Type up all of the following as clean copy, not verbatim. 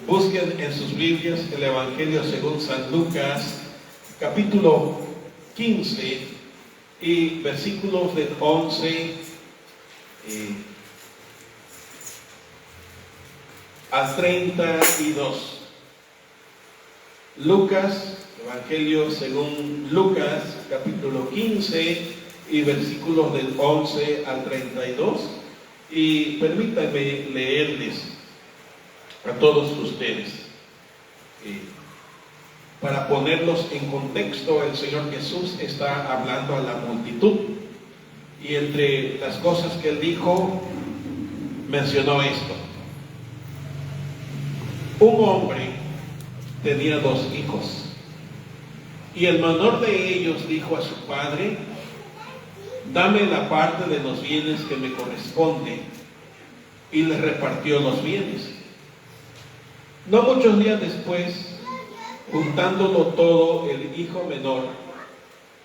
Busquen en sus Biblias el Evangelio según San Lucas, capítulo 15 y versículos del 11 al 32. Lucas, Evangelio según Lucas, capítulo 15 y versículos del 11 al 32. Y permítanme leerles a todos ustedes. Para ponerlos en contexto, el Señor Jesús está hablando a la multitud. Y entre las cosas que Él dijo, mencionó esto. Un hombre tenía 2 hijos. Y el menor de ellos dijo a su padre: dame la parte de los bienes que me corresponde. Y le repartió los bienes. No muchos días después, juntándolo todo, el hijo menor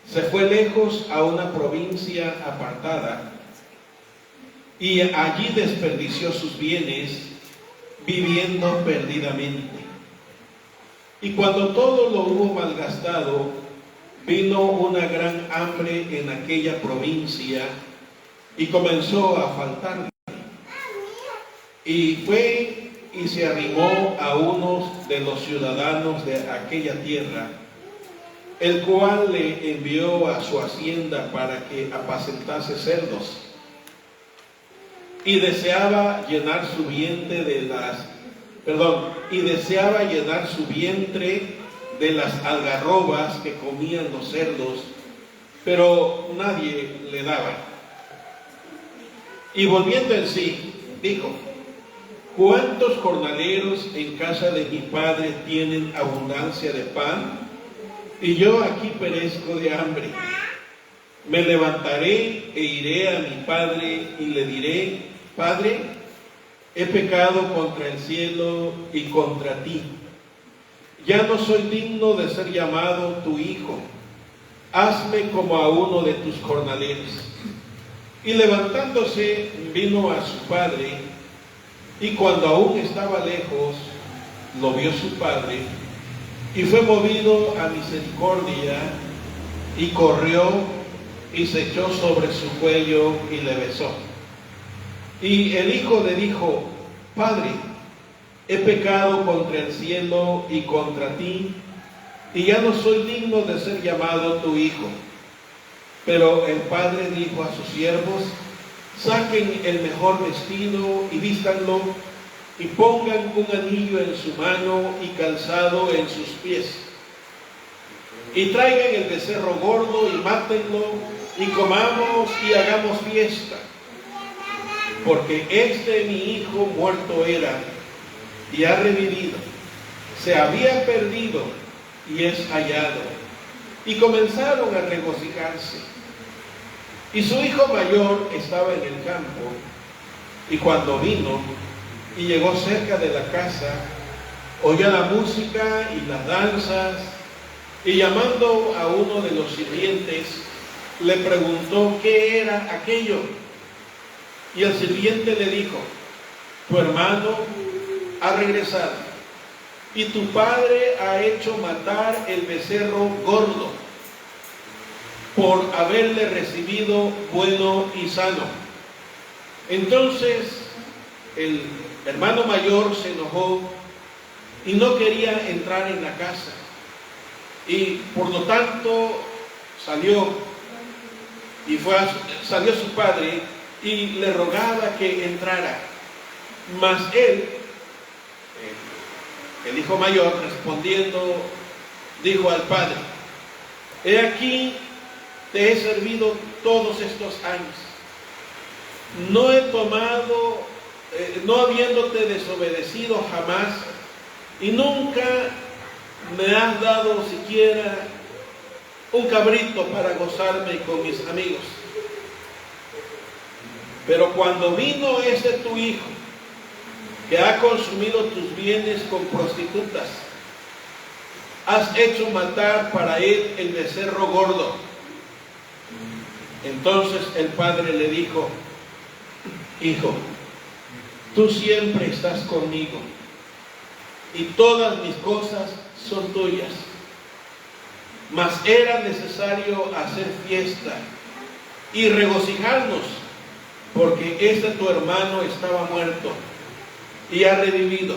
se fue lejos a una provincia apartada y allí desperdició sus bienes viviendo perdidamente. Y cuando todo lo hubo malgastado, vino una gran hambre en aquella provincia y comenzó a faltarle. Y fue y se arrimó a uno de los ciudadanos de aquella tierra, el cual le envió a su hacienda para que apacentase cerdos. Y deseaba llenar su vientre de las algarrobas que comían los cerdos, pero nadie le daba. Y volviendo en sí, dijo: ¿cuántos jornaleros en casa de mi padre tienen abundancia de pan? Y yo aquí perezco de hambre. Me levantaré e iré a mi padre y le diré: Padre, he pecado contra el cielo y contra ti. Ya no soy digno de ser llamado tu hijo. Hazme como a uno de tus jornaleros. Y levantándose vino a su padre. Y cuando aún estaba lejos, lo vio su padre, y fue movido a misericordia, y corrió, y se echó sobre su cuello, y le besó. Y el hijo le dijo: Padre, he pecado contra el cielo y contra ti, y ya no soy digno de ser llamado tu hijo. Pero el padre dijo a sus siervos: saquen el mejor vestido y vístanlo, y pongan un anillo en su mano y calzado en sus pies. Y traigan el becerro gordo y mátenlo, y comamos y hagamos fiesta. Porque mi hijo muerto era, y ha revivido. Se había perdido, y es hallado. Y comenzaron a regocijarse. Y su hijo mayor estaba en el campo, y cuando vino y llegó cerca de la casa, oyó la música y las danzas, y llamando a uno de los sirvientes, le preguntó qué era aquello. Y el sirviente le dijo: tu hermano ha regresado, y tu padre ha hecho matar el becerro gordo, por haberle recibido bueno y sano. Entonces el hermano mayor se enojó y no quería entrar en la casa, y por lo tanto salió su padre y le rogaba que entrara. Mas él, el hijo mayor, respondiendo, dijo al padre: he aquí, te he servido todos estos años. No he tomado, no habiéndote desobedecido jamás, y nunca me has dado siquiera un cabrito para gozarme con mis amigos. Pero cuando vino tu hijo, que ha consumido tus bienes con prostitutas, has hecho matar para él el becerro gordo. Entonces el padre le dijo: hijo, tú siempre estás conmigo, y todas mis cosas son tuyas. Mas era necesario hacer fiesta y regocijarnos, porque este tu hermano estaba muerto y ha revivido,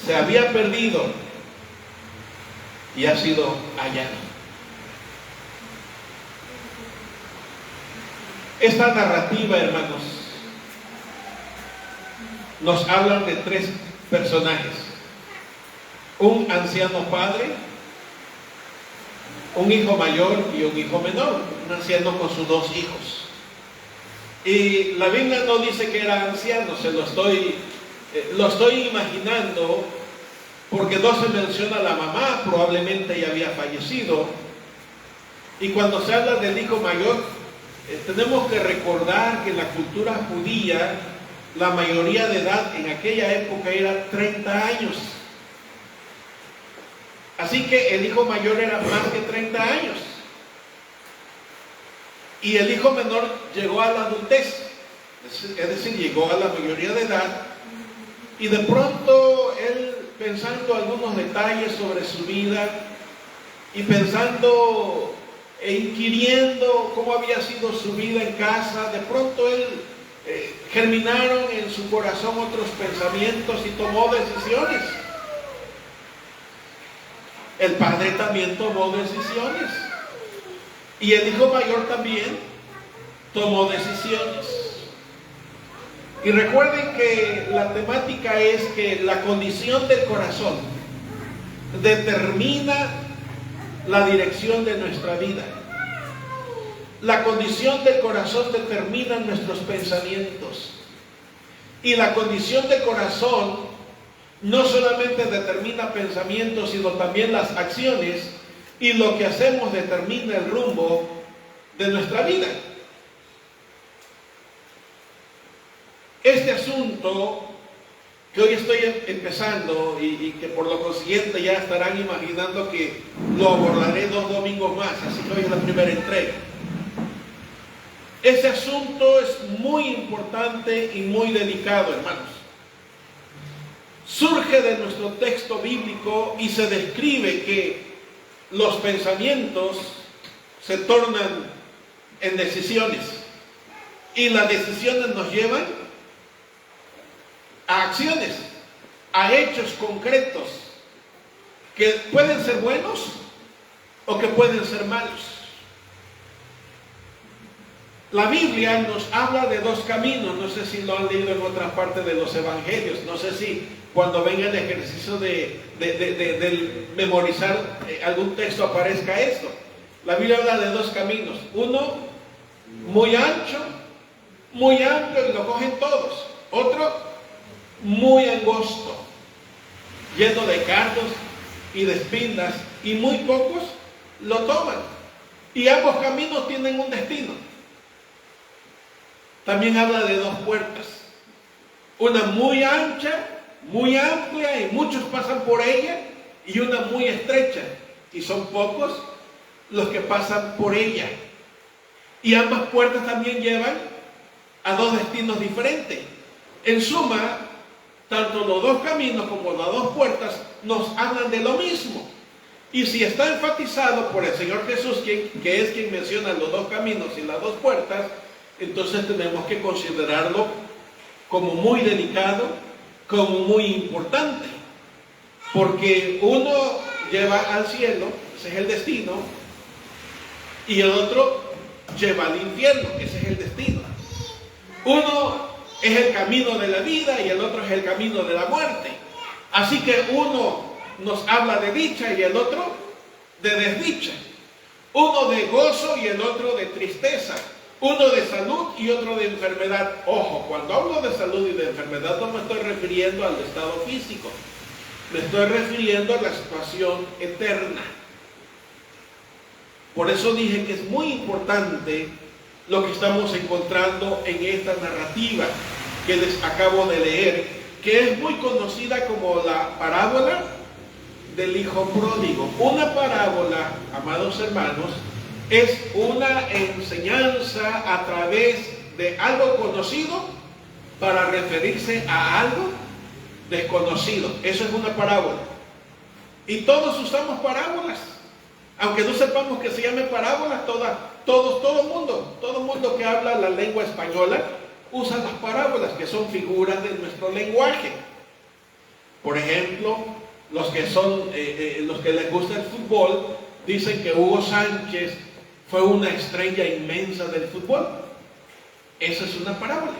se había perdido y ha sido hallado. Esta narrativa, hermanos, nos hablan de tres personajes: un anciano padre, un hijo mayor y un hijo menor, un anciano con sus dos hijos. Y la Biblia no dice que era anciano, lo estoy imaginando, porque no se menciona la mamá, probablemente ya había fallecido. Y cuando se habla del hijo mayor, tenemos que recordar que en la cultura judía la mayoría de edad en aquella época era 30 años. Así que el hijo mayor era más que 30 años. Y el hijo menor llegó a la adultez, es decir, llegó a la mayoría de edad. Y de pronto él, pensando algunos detalles sobre su vida y pensando e inquiriendo cómo había sido su vida en casa, de pronto él germinaron en su corazón otros pensamientos y tomó decisiones. El padre también tomó decisiones y el hijo mayor también tomó decisiones. Y recuerden que la temática es que la condición del corazón determina la dirección de nuestra vida. La condición del corazón determina nuestros pensamientos. Y la condición del corazón no solamente determina pensamientos, sino también las acciones, y lo que hacemos determina el rumbo de nuestra vida. Este asunto que hoy estoy empezando y que por lo consiguiente ya estarán imaginando que lo abordaré 2 domingos más, así que hoy es la primera entrega. Este asunto es muy importante y muy delicado, hermanos. Surge de nuestro texto bíblico y se describe que los pensamientos se tornan en decisiones y las decisiones nos llevan a acciones, a hechos concretos que pueden ser buenos o que pueden ser malos. La Biblia nos habla de 2 caminos, no sé si lo han leído en otra parte de los evangelios, no sé si cuando venga el ejercicio de memorizar algún texto aparezca esto. La Biblia habla de 2 caminos, uno muy ancho, muy amplio y lo cogen todos, otro muy angosto, lleno de cardos y de espinas, y muy pocos lo toman. Y ambos caminos tienen un destino. También habla de 2 puertas, una muy ancha, muy amplia, y muchos pasan por ella, y una muy estrecha, y son pocos los que pasan por ella. Y ambas puertas también llevan a 2 destinos diferentes. En suma, tanto los 2 caminos como las 2 puertas nos hablan de lo mismo. Y si está enfatizado por el Señor Jesús, que es quien menciona los 2 caminos y las 2 puertas, entonces tenemos que considerarlo como muy delicado, como muy importante. Porque uno lleva al cielo, ese es el destino, y el otro lleva al infierno, ese es el destino. Uno es el camino de la vida y el otro es el camino de la muerte. Así que uno nos habla de dicha y el otro de desdicha. Uno de gozo y el otro de tristeza. Uno de salud y otro de enfermedad. Ojo, cuando hablo de salud y de enfermedad no me estoy refiriendo al estado físico. Me estoy refiriendo a la situación eterna. Por eso dije que es muy importante lo que estamos encontrando en esta narrativa que les acabo de leer, que es muy conocida como la parábola del hijo pródigo. Una parábola, amados hermanos, es una enseñanza a través de algo conocido para referirse a algo desconocido. Eso es una parábola. Y todos usamos parábolas. Aunque no sepamos que se llame parábola, todo mundo que habla la lengua española usa las parábolas, que son figuras de nuestro lenguaje. Por ejemplo, los que les gusta el fútbol dicen que Hugo Sánchez fue una estrella inmensa del fútbol. Eso es una parábola.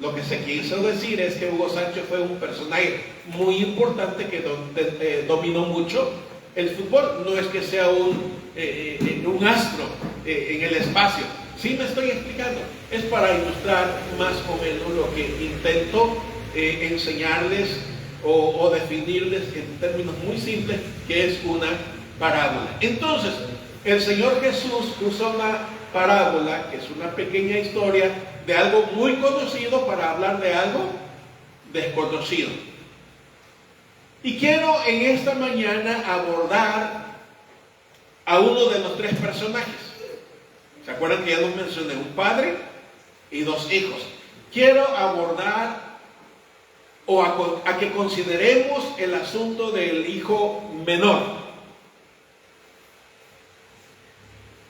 Lo que se quiso decir es que Hugo Sánchez fue un personaje muy importante que dominó mucho el fútbol. No es que sea un astro en el espacio. Sí me estoy explicando. Es para ilustrar más o menos lo que intento enseñarles o definirles en términos muy simples, que es una parábola. Entonces, el Señor Jesús usa una parábola, que es una pequeña historia de algo muy conocido, para hablar de algo desconocido. Y quiero en esta mañana abordar a uno de los tres personajes. ¿Se acuerdan que ya los mencioné? Un padre y dos hijos. Quiero abordar a que consideremos el asunto del hijo menor.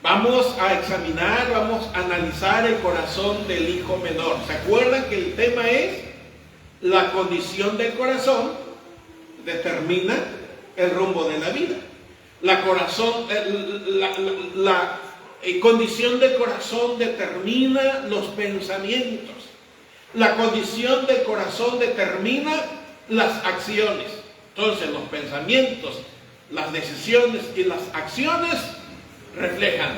Vamos a examinar, vamos a analizar el corazón del hijo menor. ¿Se acuerdan que el tema es la condición del corazón determina el rumbo de la vida? La condición del corazón determina los pensamientos. La condición del corazón determina las acciones. Entonces, los pensamientos, las decisiones y las acciones reflejan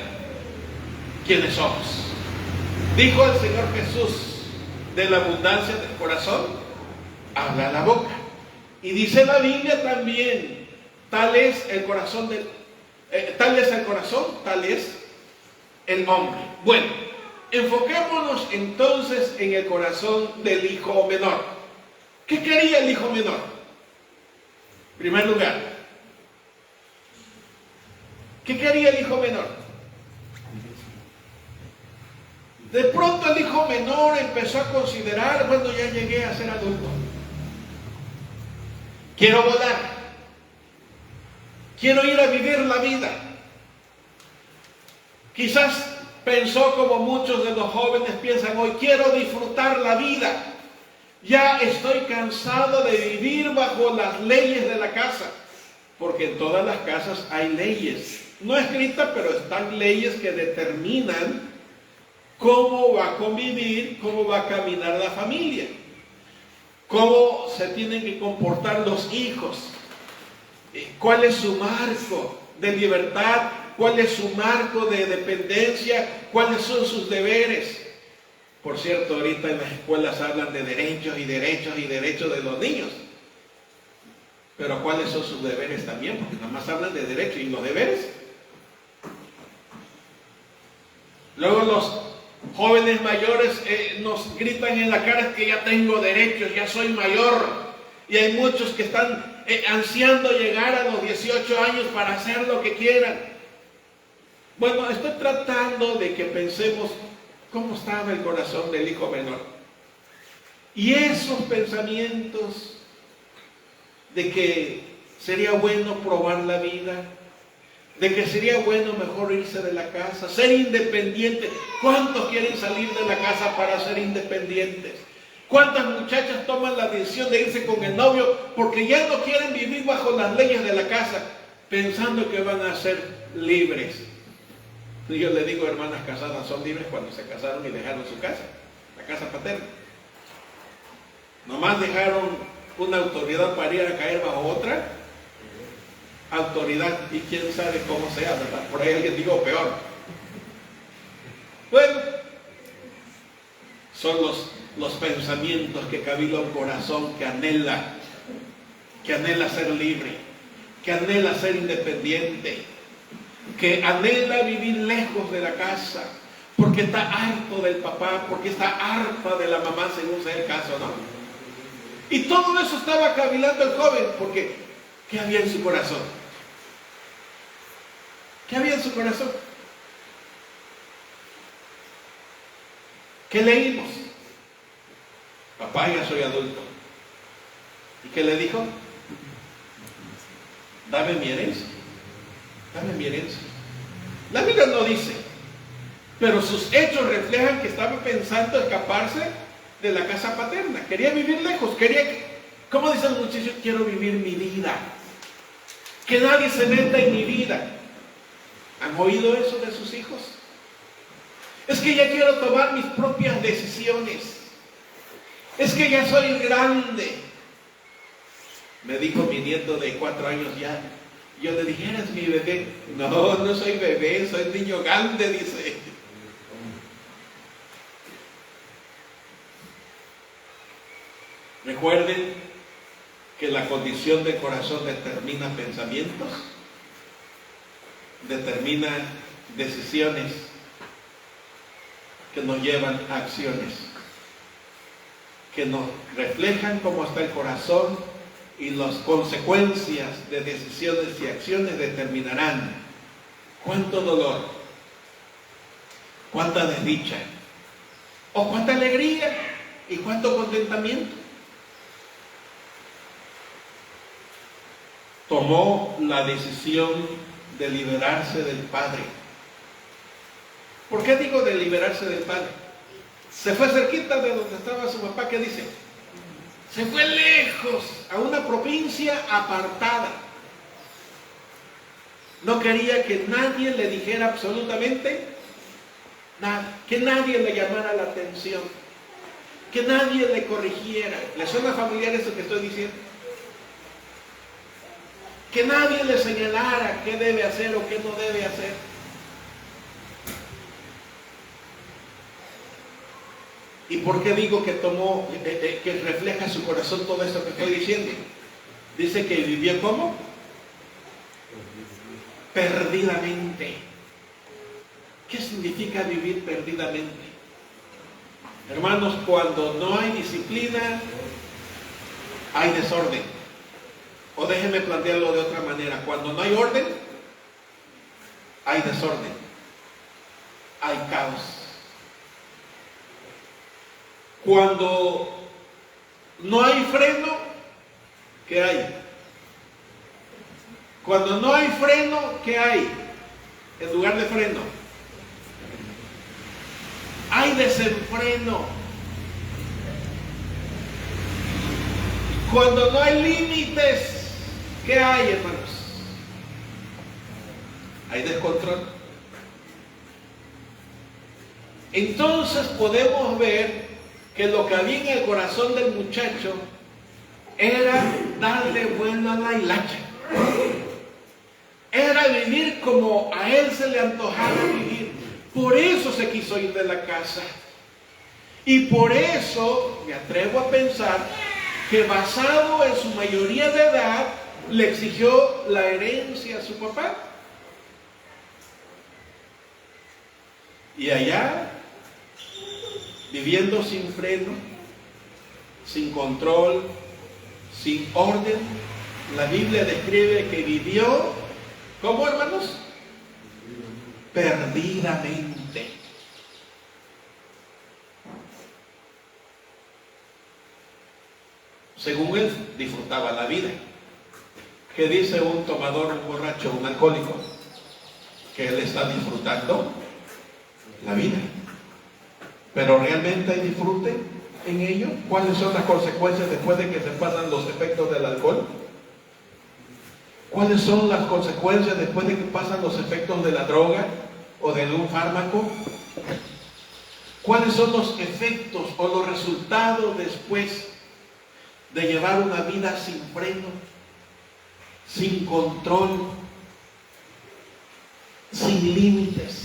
quiénes somos. Dijo el Señor Jesús: de la abundancia del corazón habla la boca. Y dice la Biblia también: tal es el corazón, tal es el hombre. Bueno, enfoquémonos entonces en el corazón del hijo menor. ¿Qué quería el hijo menor? En primer lugar, ¿qué quería el hijo menor? De pronto el hijo menor empezó a considerar: bueno, ya llegué a ser adulto, quiero volar, quiero ir a vivir la vida. Quizás pensó, como muchos de los jóvenes piensan hoy: quiero disfrutar la vida. Ya estoy cansado de vivir bajo las leyes de la casa. Porque en todas las casas hay leyes. No escritas, pero están leyes que determinan cómo va a convivir, cómo va a caminar la familia, cómo se tienen que comportar los hijos, cuál es su marco de libertad, cuál es su marco de dependencia, cuáles son sus deberes. Por cierto, ahorita en las escuelas hablan de derechos y derechos y derechos de los niños. Pero ¿cuáles son sus deberes también? Porque nada más hablan de derechos y los deberes. Luego los jóvenes mayores nos gritan en la cara que ya tengo derechos, ya soy mayor. Y hay muchos que están ansiando llegar a los 18 años para hacer lo que quieran. Bueno, estoy tratando de que pensemos cómo estaba el corazón del hijo menor. Y esos pensamientos de que sería bueno probar la vida, de que sería bueno mejor irse de la casa, ser independiente. ¿Cuántos quieren salir de la casa para ser independientes? ¿Cuántas muchachas toman la decisión de irse con el novio porque ya no quieren vivir bajo las leyes de la casa, pensando que van a ser libres? Y yo le digo: hermanas casadas son libres cuando se casaron y dejaron su casa, la casa paterna. Nomás dejaron una autoridad para ir a caer bajo otra autoridad, y quién sabe cómo sea, ¿verdad? Por ahí alguien digo peor. Bueno, son los pensamientos que cavila un corazón que anhela ser libre, que anhela ser independiente, que anhela vivir lejos de la casa, porque está harto del papá, porque está harta de la mamá, según sea el caso, ¿no? Y todo eso estaba cavilando el joven, porque ¿qué había en su corazón? ¿Qué había en su corazón? ¿Qué leímos? Papá, ya soy adulto. ¿Y qué le dijo? Dame mi herencia. Dame mi herencia. La Biblia no dice, pero sus hechos reflejan que estaba pensando escaparse de la casa paterna. Quería vivir lejos. ¿Cómo dice el muchacho? Quiero vivir mi vida. Que nadie se meta en mi vida. ¿Han oído eso de sus hijos? Es que ya quiero tomar mis propias decisiones. Es que ya soy grande. Me dijo mi nieto de 4 años ya. Yo le dije, ¿eres mi bebé? No, no soy bebé, soy niño grande, dice. Recuerden que la condición del corazón determina pensamientos, determina decisiones que nos llevan a acciones, que nos reflejan cómo está el corazón, y las consecuencias de decisiones y acciones determinarán cuánto dolor, cuánta desdicha, o cuánta alegría y cuánto contentamiento. Tomó la decisión de liberarse del padre. ¿Por qué digo de liberarse del padre? Se fue cerquita de donde estaba su papá. ¿Qué dice? Se fue lejos, a una provincia apartada. No quería que nadie le dijera absolutamente nada, que nadie le llamara la atención, que nadie le corrigiera. ¿Le suena familiar eso que estoy diciendo? Que nadie le señalara qué debe hacer o qué no debe hacer. ¿Y por qué digo que tomó, que refleja su corazón todo esto que estoy diciendo? Dice que vivió ¿cómo? Perdidamente. ¿Qué significa vivir perdidamente? Hermanos, cuando no hay disciplina, hay desorden. O déjenme plantearlo de otra manera. Cuando no hay orden, hay desorden. Hay caos. Cuando no hay freno, ¿qué hay? Cuando no hay freno, ¿qué hay? En lugar de freno, hay desenfreno. Cuando no hay límites, ¿qué hay, hermanos? Hay descontrol. Entonces podemos ver que lo que había en el corazón del muchacho era darle vuelo a la hilacha. Era vivir como a él se le antojaba vivir. Por eso se quiso ir de la casa. Y por eso me atrevo a pensar que basado en su mayoría de edad, le exigió la herencia a su papá. Y allá, viviendo sin freno, sin control, sin orden, la Biblia describe que vivió, ¿cómo, hermanos? Perdidamente. Según él, disfrutaba la vida. ¿Qué dice un tomador, un borracho, un alcohólico? Que él está disfrutando la vida. ¿Pero realmente hay disfrute en ello? ¿Cuáles son las consecuencias después de que se pasan los efectos del alcohol? ¿Cuáles son las consecuencias después de que pasan los efectos de la droga o de un fármaco? ¿Cuáles son los efectos o los resultados después de llevar una vida sin freno, sin control, sin límites,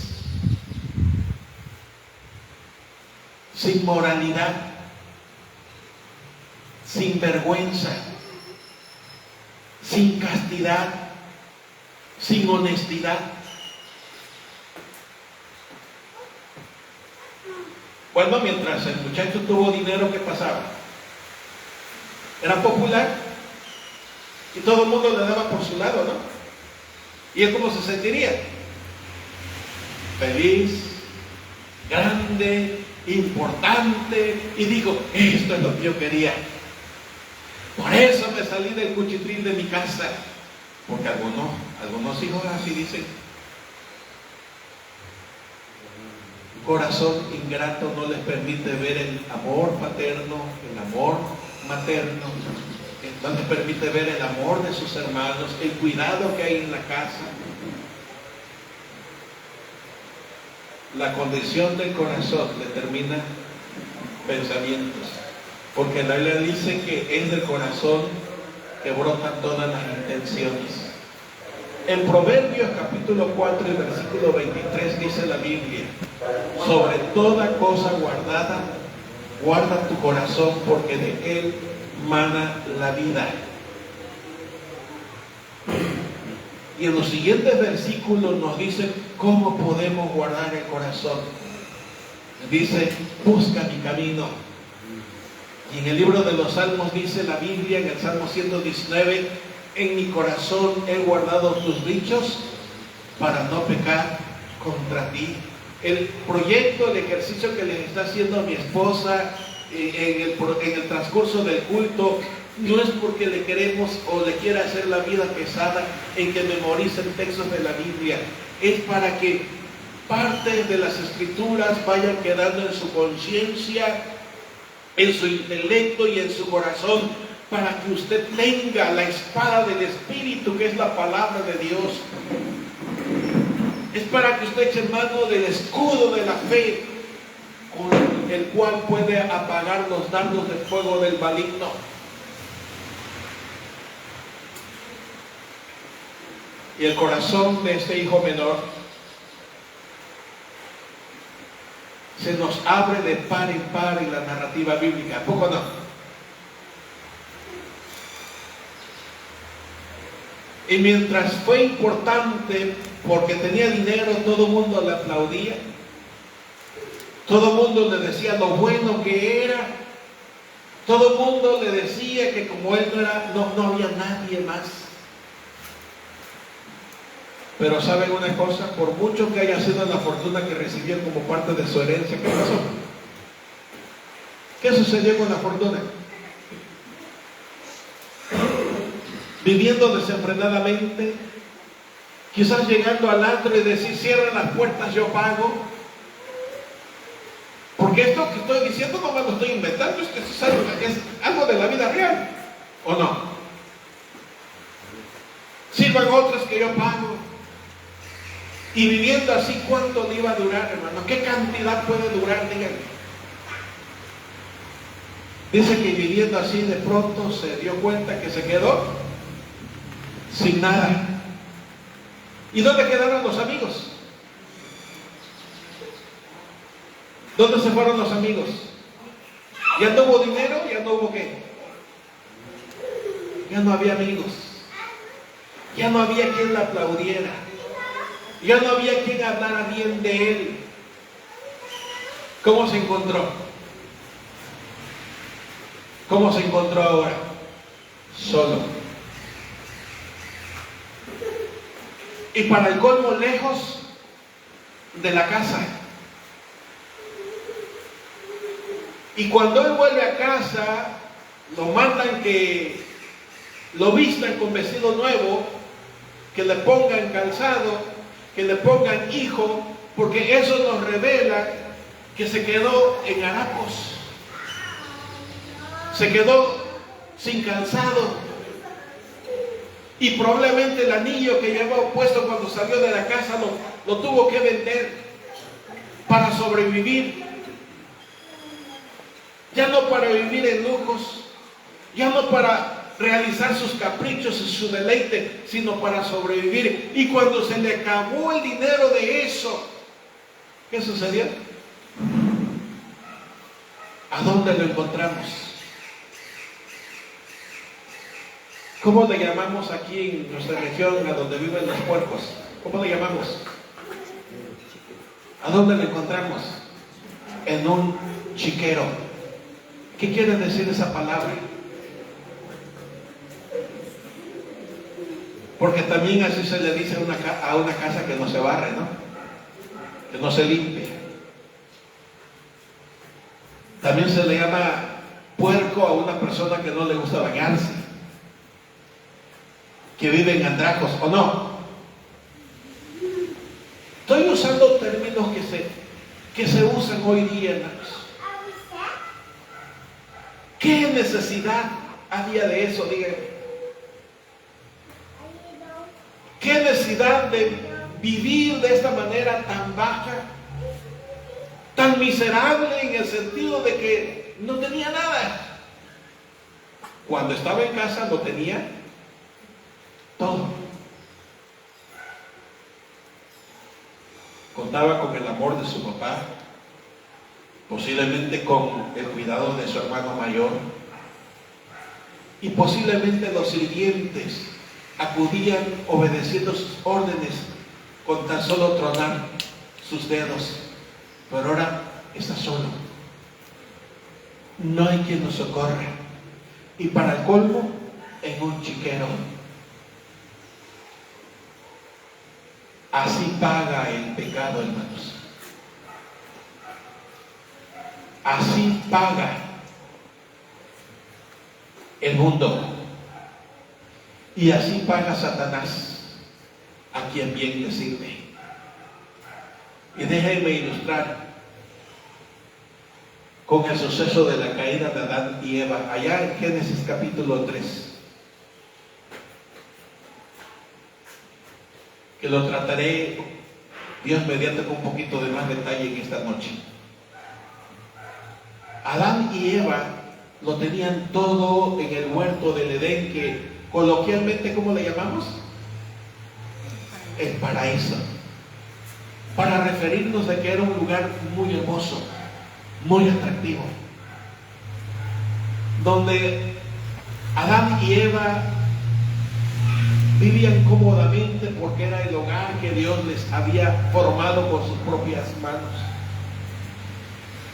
sin moralidad, sin vergüenza, sin castidad, sin honestidad? Bueno, mientras el muchacho tuvo dinero, ¿qué pasaba? Era popular y todo el mundo le daba por su lado, ¿no? ¿Y él cómo se sentiría? Feliz, grande, importante, y digo, esto es lo que yo quería. Por eso me salí del cuchitril de mi casa. Porque algunos hijos así dicen. Un corazón ingrato no les permite ver el amor paterno, el amor materno. No les permite ver el amor de sus hermanos, el cuidado que hay en la casa. La condición del corazón determina pensamientos. Porque la Biblia dice que es del corazón que brotan todas las intenciones. En Proverbios capítulo 4 y versículo 23 dice la Biblia: sobre toda cosa guardada, guarda tu corazón, porque de él mana la vida. Y en los siguientes versículos nos dice cómo podemos guardar el corazón. Dice: busca mi camino. Y en el libro de los Salmos dice la Biblia, en el Salmo 119: en mi corazón he guardado tus dichos para no pecar contra ti. El proyecto, el ejercicio que le está haciendo a mi esposa en el transcurso del culto, no es porque le queremos o le quiera hacer la vida pesada en que memoricen textos de la Biblia. Es para que parte de las escrituras vayan quedando en su conciencia, en su intelecto y en su corazón, para que usted tenga la espada del Espíritu, que es la palabra de Dios. Es para que usted eche mano del escudo de la fe, con el cual puede apagar los dardos de fuego del maligno. Y el corazón de este hijo menor se nos abre de par en par en la narrativa bíblica. ¿A poco no? Y mientras fue importante porque tenía dinero, todo el mundo le aplaudía, todo el mundo le decía lo bueno que era, todo el mundo le decía que como él no había nadie más. Pero ¿saben una cosa? Por mucho que haya sido la fortuna que recibió como parte de su herencia, ¿qué pasó? ¿Qué sucedió con la fortuna? Viviendo desenfrenadamente, quizás llegando al antro y decir: cierren las puertas, yo pago. Porque esto que estoy diciendo no me lo estoy inventando, es algo de la vida real, ¿o no? Sirvan otros que yo pago. Y viviendo así, ¿cuánto le iba a durar, hermano? ¿Qué cantidad puede durar? Díganme. Dice que viviendo así, de pronto se dio cuenta que se quedó sin nada. ¿Y dónde quedaron los amigos? ¿Dónde se fueron los amigos? ¿Ya no hubo dinero? ¿Ya no hubo qué? Ya no había amigos. Ya no había quien la aplaudiera. Ya no había quien hablara bien de él. ¿Cómo se encontró? ¿Cómo se encontró ahora? Solo. Y para el colmo, lejos de la casa. Y cuando él vuelve a casa, lo mandan que lo vistan con vestido nuevo, que le pongan calzado, que le pongan hijo, porque eso nos revela que se quedó en harapos, se quedó sin calzado, y probablemente el anillo que llevaba puesto cuando salió de la casa lo tuvo que vender para sobrevivir. Ya no para vivir en lujos, ya no para realizar sus caprichos y su deleite, sino para sobrevivir. Y cuando se le acabó el dinero de eso, ¿qué sucedió? ¿A dónde lo encontramos? ¿Cómo le llamamos aquí en nuestra región a donde viven los puercos? ¿Cómo le llamamos? ¿A dónde lo encontramos? En un chiquero. ¿Qué quiere decir esa palabra? Porque también así se le dice a una casa que no se barre, ¿no? Que no se limpia. También se le llama puerco a una persona que no le gusta bañarse, que vive en andrajos, ¿o no? Estoy usando términos que se usan hoy día, hermanos. ¿Qué necesidad había de eso? Díganme. ¿Qué necesidad de vivir de esta manera tan baja, tan miserable en el sentido de que no tenía nada? Cuando estaba en casa lo tenía todo. Contaba con el amor de su papá, posiblemente con el cuidado de su hermano mayor, y posiblemente los sirvientes acudían obedeciendo sus órdenes con tan solo tronar sus dedos. Pero ahora está solo, no hay quien lo socorra, y para el colmo, en un chiquero. Así paga el pecado, hermanos. Así paga el mundo. Y así paga Satanás a quien bien le sirve. Y déjenme ilustrar con el suceso de la caída de Adán y Eva, allá en Génesis capítulo 3. Que lo trataré, Dios mediante, con un poquito de más detalle en esta noche. Adán y Eva lo tenían todo en el huerto del Edén, que coloquialmente, ¿cómo le llamamos? El paraíso. Para referirnos de que era un lugar muy hermoso, muy atractivo, donde Adán y Eva vivían cómodamente porque era el hogar que Dios les había formado por sus propias manos.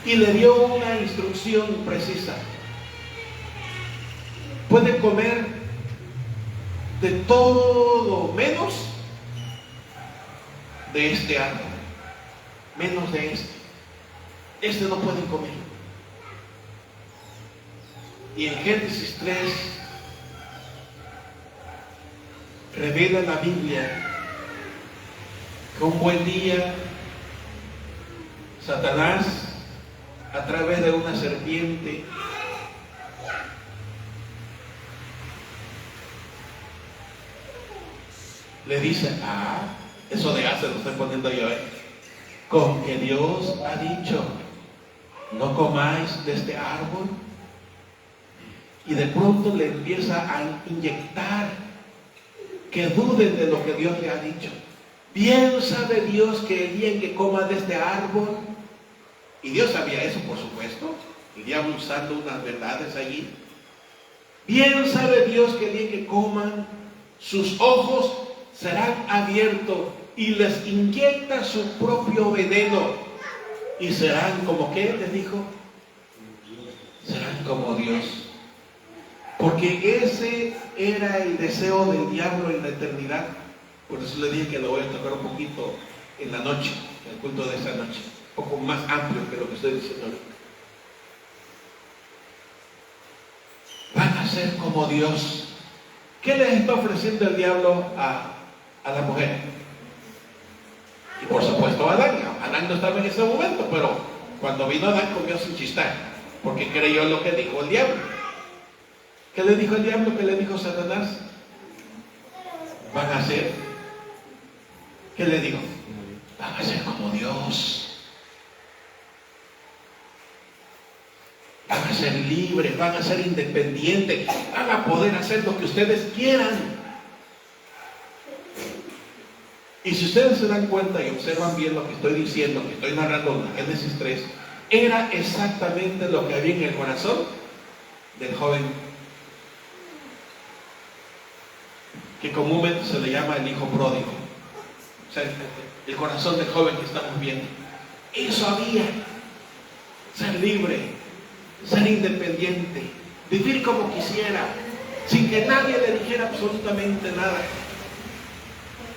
Y le dio una instrucción precisa: pueden comer de todo menos de este árbol, menos de este no pueden comer. Y en Génesis 3 revela la Biblia que un buen día Satanás, a través de una serpiente, le dice: eso de se lo estoy poniendo yo, con que Dios ha dicho, no comáis de este árbol. Y de pronto le empieza a inyectar que duden de lo que Dios le ha dicho. Bien sabe Dios que el día en que coma de este árbol, y Dios sabía eso, por supuesto, iría usando unas verdades allí. Bien sabe Dios que el día en que coman, sus ojos serán abiertos y les inyecta su propio veneno, y serán como, ¿qué les dijo? Serán como Dios. Porque ese era el deseo del diablo en la eternidad. Por eso le dije que lo voy a tocar un poquito en la noche, en el culto de esta noche, un poco más amplio que lo que estoy diciendo ahorita. Van a ser como Dios. ¿Qué les está ofreciendo el diablo a la mujer? Y por supuesto a Adán. Adán no estaba en ese momento, pero cuando vino Adán comió sin chistar, porque creyó lo que dijo el diablo. ¿Qué le dijo el diablo? ¿Qué le dijo Satanás? Van a ser, ¿qué le dijo? Van a ser como Dios. Van a ser libres, van a ser independientes, van a poder hacer lo que ustedes quieran. Y si ustedes se dan cuenta y observan bien lo que estoy diciendo, que estoy narrando en Génesis 3, era exactamente lo que había en el corazón del joven, que comúnmente se le llama el hijo pródigo. O sea, el corazón del joven que estamos viendo. Eso había. Ser libre, ser independiente, vivir como quisiera, sin que nadie le dijera absolutamente nada.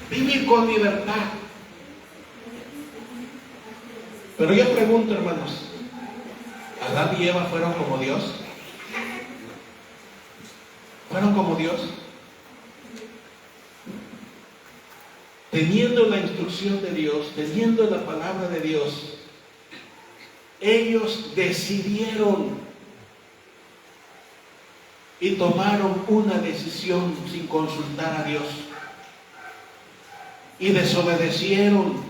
Vivir con libertad. Pero yo pregunto, hermanos, ¿Adán y Eva fueron como Dios? ¿Fueron como Dios? Teniendo la instrucción de Dios, teniendo la palabra de Dios, ellos decidieron y tomaron una decisión sin consultar a Dios. Y desobedecieron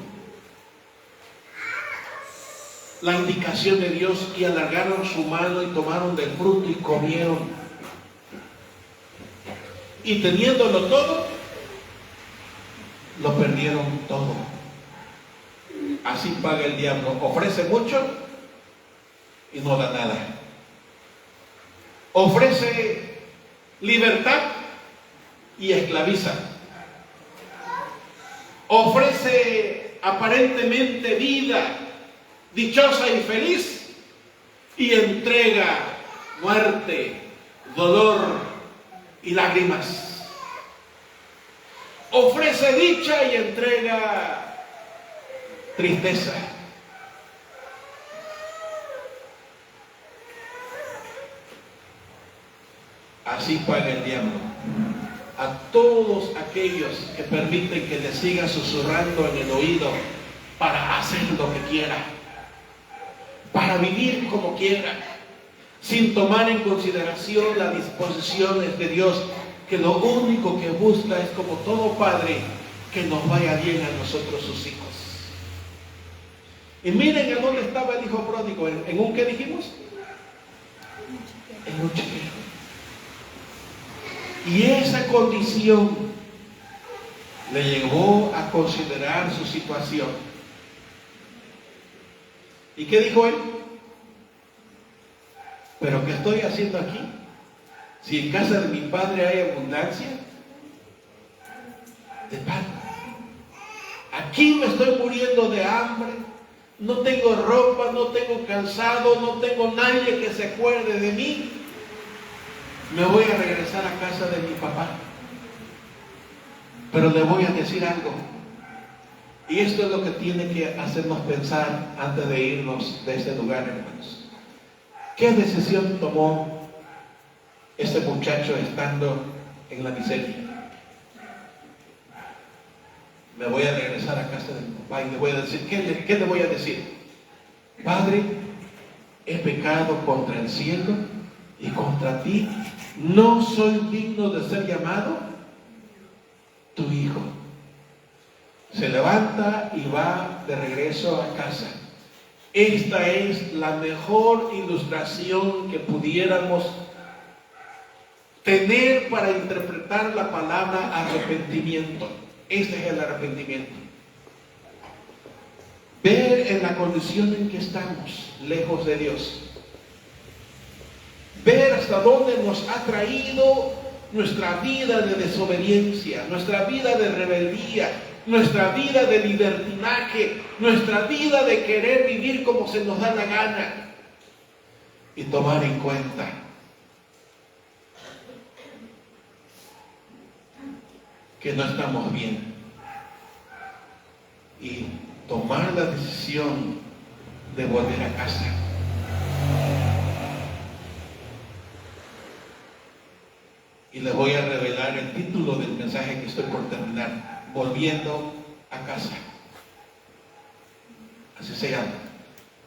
la indicación de Dios y alargaron su mano y tomaron del fruto y comieron. Y teniéndolo todo, lo perdieron todo. Así paga el diablo. Ofrece mucho y no da nada. Ofrece libertad y esclaviza. Ofrece aparentemente vida dichosa y feliz y entrega muerte, dolor y lágrimas. Ofrece dicha y entrega tristeza. Así paga el diablo a todos aquellos que permiten que le siga susurrando en el oído para hacer lo que quiera, para vivir como quiera, sin tomar en consideración las disposiciones de Dios, que lo único que busca es, como todo padre, que nos vaya bien a nosotros sus hijos. Y miren a dónde estaba el hijo pródigo. ¿En un qué dijimos? En un chiquero. Y esa condición le llevó a considerar su situación. ¿Y qué dijo él? ¿Pero qué estoy haciendo aquí? Si en casa de mi padre hay abundancia de pan. Aquí me estoy muriendo de hambre. No tengo ropa, no tengo calzado, no tengo nadie que se acuerde de mí. Me voy a regresar a casa de mi papá. Pero le voy a decir algo. Y esto es lo que tiene que hacernos pensar antes de irnos de este lugar, hermanos. ¿Qué decisión tomó este muchacho estando en la miseria? Me voy a regresar a casa de mi papá y le voy a decir, ¿qué le voy a decir? Padre, he pecado contra el cielo y contra ti. No soy digno de ser llamado tu hijo. Se levanta y va de regreso a casa. Esta es la mejor ilustración que pudiéramos tener para interpretar la palabra arrepentimiento. Este es el arrepentimiento. Ver en la condición en que estamos, lejos de Dios. Ver hasta dónde nos ha traído nuestra vida de desobediencia, nuestra vida de rebeldía, nuestra vida de libertinaje, nuestra vida de querer vivir como se nos da la gana. Y tomar en cuenta que no estamos bien. Y tomar la decisión de volver a casa. Y les voy a revelar el título del mensaje que estoy por terminar. Volviendo a casa. Así se llama.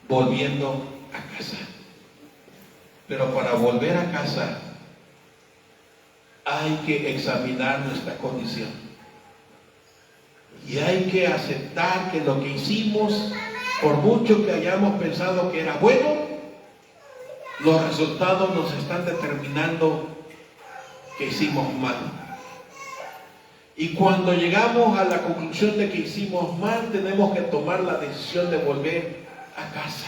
Volviendo a casa. Pero para volver a casa hay que examinar nuestra condición. Y hay que aceptar que lo que hicimos, por mucho que hayamos pensado que era bueno, los resultados nos están determinando que hicimos mal. Y cuando llegamos a la conclusión de que hicimos mal, tenemos que tomar la decisión de volver a casa.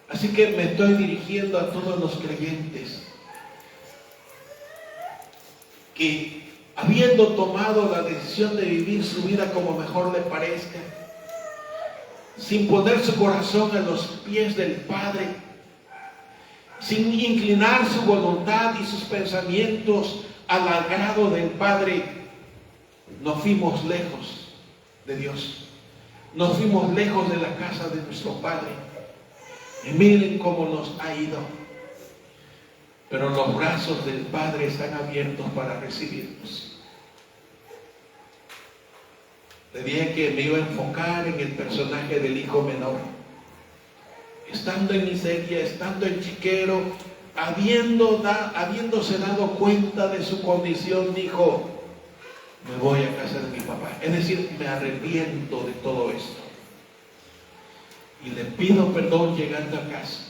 Así que me estoy dirigiendo a todos los creyentes que, habiendo tomado la decisión de vivir su vida como mejor le parezca, sin poner su corazón a los pies del Padre, sin inclinar su voluntad y sus pensamientos al agrado del Padre, nos fuimos lejos de Dios. Nos fuimos lejos de la casa de nuestro Padre. Y miren cómo nos ha ido. pero los brazos del Padre están abiertos para recibirnos. Le dije que me iba a enfocar en el personaje del hijo menor. Estando en miseria, estando en chiquero, habiéndose dado cuenta de su condición, dijo: me voy a casa de mi papá. Es decir, me arrepiento de todo esto. Y le pido perdón llegando a casa.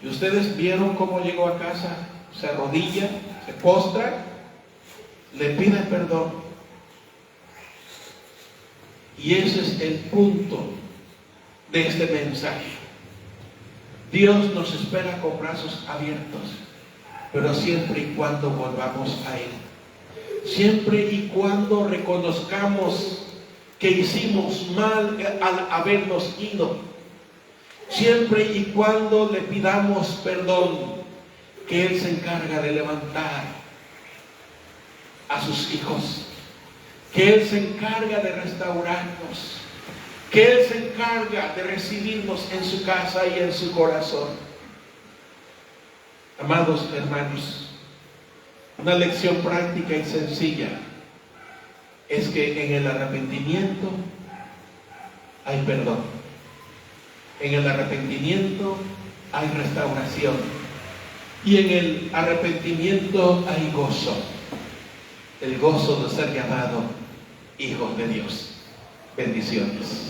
Y ustedes vieron cómo llegó a casa. Se arrodilla, se postra, le pide perdón. Y ese es el punto de este mensaje. Dios nos espera con brazos abiertos, pero siempre y cuando volvamos a Él. Siempre y cuando reconozcamos que hicimos mal al habernos ido. Siempre y cuando le pidamos perdón, que Él se encarga de levantar a sus hijos, que Él se encarga de restaurarnos, que Él se encarga de recibirnos en su casa y en su corazón. Amados hermanos, una lección práctica y sencilla es que en el arrepentimiento hay perdón. En el arrepentimiento hay restauración. Y en el arrepentimiento hay gozo. El gozo de ser llamado hijos de Dios. Bendiciones.